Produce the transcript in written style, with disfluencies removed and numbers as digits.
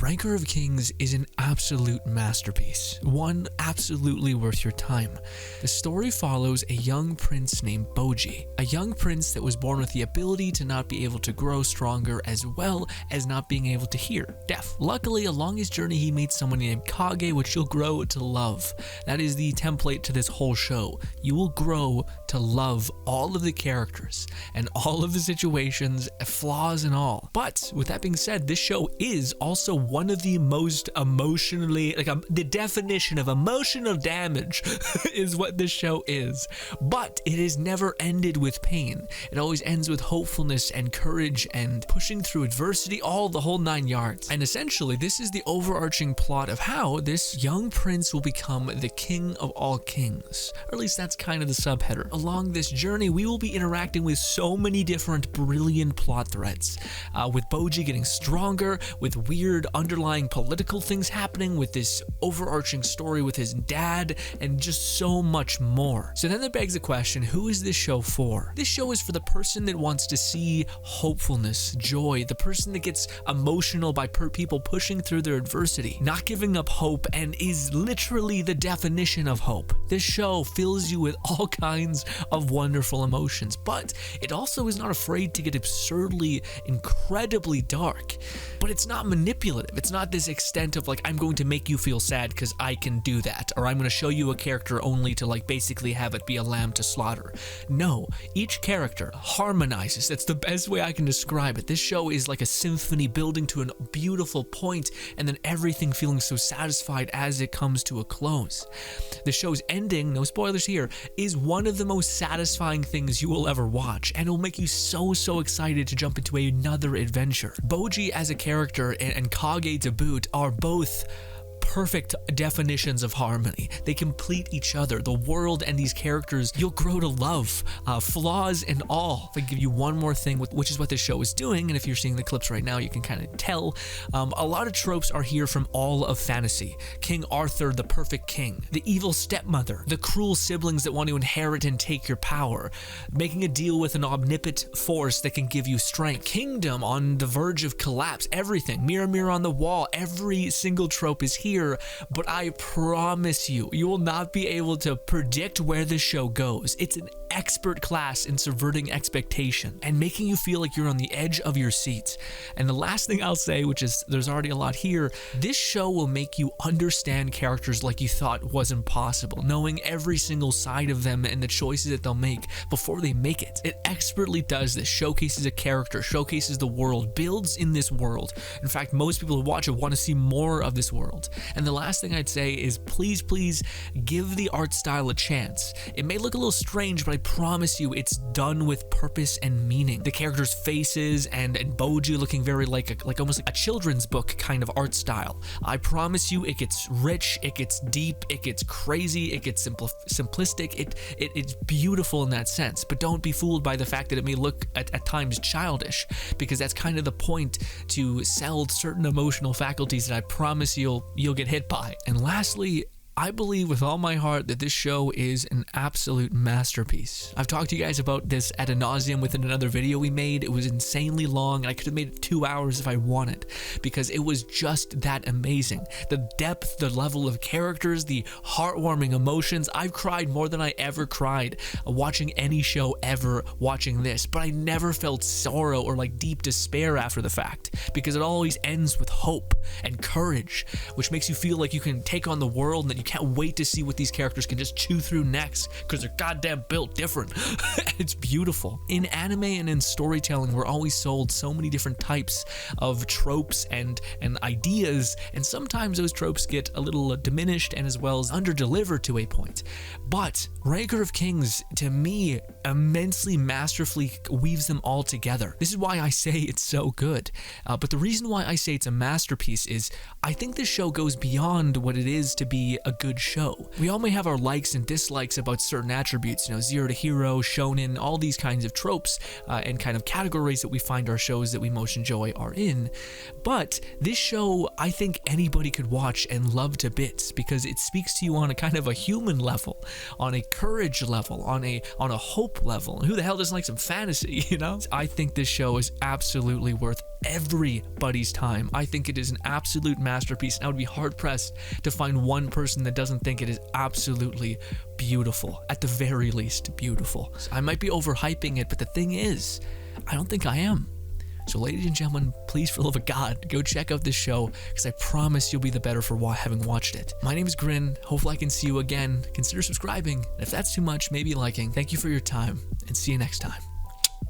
Ranker of Kings is an absolute masterpiece, one absolutely worth your time. The story follows a young prince named Boji, a young prince that was born with the ability to not be able to grow stronger as well as not being able to hear, deaf. Luckily, along his journey he meets someone named Kage, which you'll grow to love. That is the template to this whole show. You will grow to love all of the characters and all of the situations, flaws and all. But with that being said, this show is also one of the most emotionally, the definition of emotional damage is what this show is. But it is never ended with pain. It always ends with hopefulness and courage and pushing through adversity, all the whole 9 yards. And essentially, this is the overarching plot of how this young prince will become the king of all kings. Or at least that's kind of the subheader. Along this journey, we will be interacting with so many different brilliant plot threads. With Boji getting stronger, with weird underlying political things happening, with this overarching story with his dad, and just so much more. So then that begs the question, who is this show for? This show is for the person that wants to see hopefulness, joy, the person that gets emotional by people pushing through their adversity, not giving up hope, and is literally the definition of hope. This show fills you with all kinds of wonderful emotions, but it also is not afraid to get absurdly, incredibly dark. But it's not manipulative. It's not this extent of I'm going to make you feel sad because I can do that, or I'm going to show you a character only to basically have it be a lamb to slaughter. No, each character harmonizes. That's the best way I can describe it. This show is like a symphony building to a beautiful point, and then everything feeling so satisfied as it comes to a close. The show's ending, no spoilers here, is one of the most satisfying things you will ever watch, and it will make you so excited to jump into another adventure. Boji as a character and Kage to boot are both perfect definitions of harmony. They complete each other. The world and these characters you'll grow to love, flaws and all. If I give you one more thing, which is what this show is doing, and if you're seeing the clips right now, you can kind of tell, a lot of tropes are here from all of fantasy. King Arthur, the perfect king, the evil stepmother, the cruel siblings that want to inherit and take your power, making a deal with an omnipotent force that can give you strength, kingdom on the verge of collapse, everything, mirror, mirror on the wall, every single trope is here. But I promise you, you will not be able to predict where this show goes. It's an expert class in subverting expectation and making you feel like you're on the edge of your seat. And the last thing I'll say, which is there's already a lot here, this show will make you understand characters like you thought wasn't possible, knowing every single side of them and the choices that they'll make before they make it. It expertly does this, showcases a character, showcases the world, builds in this world. In fact, most people who watch it want to see more of this world. And the last thing I'd say is please give the art style a chance. It may look a little strange, but I promise you it's done with purpose and meaning. The characters' faces and Boji looking very like almost like a children's book kind of art style. I promise you it gets rich, it gets deep, it gets crazy, it gets simplistic. It's beautiful in that sense, but don't be fooled by the fact that it may look at times childish, because that's kind of the point, to sell certain emotional faculties that I promise you'll get hit by. And lastly, I believe with all my heart that this show is an absolute masterpiece. I've talked to you guys about this ad nauseum within another video we made. It was insanely long, and I could have made it 2 hours if I wanted, because it was just that amazing. The depth, the level of characters, the heartwarming emotions. I've cried more than I ever cried watching any show ever watching this, but I never felt sorrow or deep despair after the fact, because it always ends with hope and courage, which makes you feel like you can take on the world and that you can't wait to see what these characters can just chew through next, because they're goddamn built different. It's beautiful. In anime and in storytelling, we're always sold so many different types of tropes and ideas, and sometimes those tropes get a little diminished and as well as under-delivered to a point. But Ranker of Kings, to me, immensely masterfully weaves them all together. This is why I say it's so good. But the reason why I say it's a masterpiece is I think this show goes beyond what it is to be a good show. We all may have our likes and dislikes about certain attributes, zero to hero, shonen, all these kinds of tropes and kind of categories that we find our shows that we most enjoy are in. But this show, I think anybody could watch and love to bits because it speaks to you on a kind of a human level, on a courage level, on a hope level. Who the hell doesn't like some fantasy, I think this show is absolutely worth everybody's time. I think it is an absolute masterpiece, and I would be hard-pressed to find one person that doesn't think it is absolutely beautiful, at the very least beautiful. I might be overhyping it, but the thing is, I don't think I am. So ladies and gentlemen, please, for the love of God, go check out this show, because I promise you'll be the better for having watched it. My name is Grin. Hopefully I can see you again. Consider subscribing, and if that's too much, maybe liking. Thank you for your time, and see you next time.